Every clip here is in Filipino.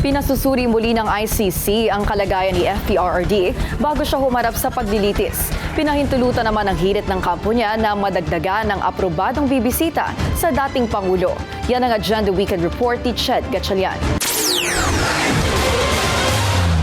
Pinasusuri muli ng ICC ang kalagayan ni FPRRD bago siya humarap sa paglilitis. Pinahintulutan naman ang hirit ng kampo niya na madagdagan ng aprobadong bibisita sa dating Pangulo. Yan ang Agenda Weekend Report ni Ched Gatchalian.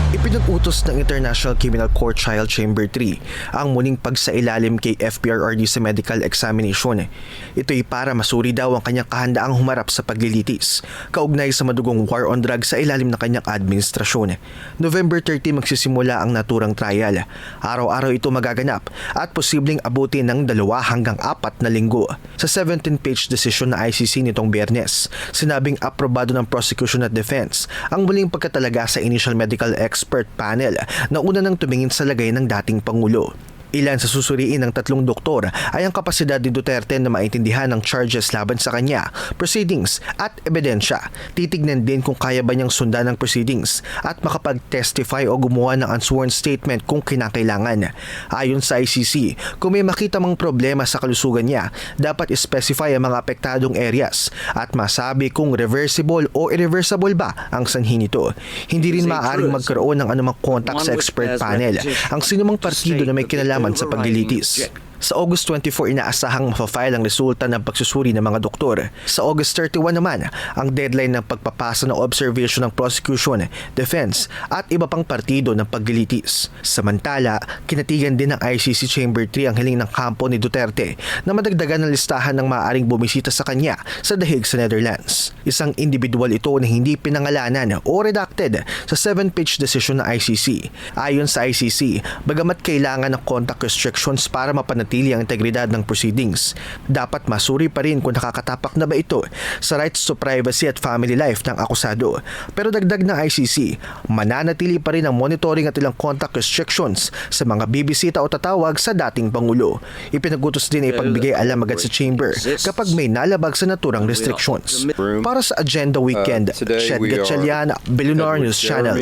Ipinag-utos ng International Criminal Court Trial Chamber 3 ang muling pagsailalim kay FPRRD sa medical examination. Ito'y para masuri daw ang kanyang kahandaang humarap sa paglilitis, kaugnay sa madugong war on drugs sa ilalim ng kanyang administrasyon. November 30 magsisimula ang naturang trial. Araw-araw ito magaganap at posibleng abutin ng 2 hanggang 4 na linggo. Sa 17-page decision na ICC nitong Biyernes, sinabing aprobado ng prosecution at defense ang muling pagkatalaga sa initial medical expert panel na una nang tumingin sa lagay ng dating Pangulo. Ilan sa susuriin ng 3 doktor ay ang kapasidad ni Duterte na maintindihan ang charges laban sa kanya, proceedings at ebidensya. Titignan din kung kaya ba niyang sundan ang proceedings at makapag-testify o gumawa ng unsworn statement kung kinakailangan. Ayon sa ICC, kung may makita mang problema sa kalusugan niya, dapat specify ang mga apektadong areas at masabi kung reversible o irreversible ba ang sanhi nito. Hindi rin maaaring magkaroon ng anumang contact sa expert panel ang sinumang partido na may kinalaman sa paglilitis. Sa August 24, inaasahang mapafile ang resulta ng pagsusuri ng mga doktor. Sa August 31 naman, ang deadline ng pagpapasa ng observation ng prosecution, defense at iba pang partido ng paglilitis. Samantala, kinatigan din ng ICC Chamber 3 ang hiling ng kampo ni Duterte na madagdagan ng listahan ng maaaring bumisita sa kanya sa dahig sa Netherlands. Isang individual ito na hindi pinangalanan o redacted sa 7-page decision ng ICC. Ayon sa ICC, bagamat kailangan ng contact restrictions para mapanatili ang integridad ng proceedings, dapat masuri pa rin kung nakakatapak na ba ito sa rights to privacy at family life ng akusado. Pero dagdag ng ICC, mananatili pa rin ang monitoring at ilang contact restrictions sa mga bibisita o tatawag sa dating Pangulo. Ipinagutos din na ipagbigay alam agad sa chamber kapag may nalabag sa naturang restrictions. Para sa Agenda Weekend, Ched Gatchalian, Billionaire News Channel.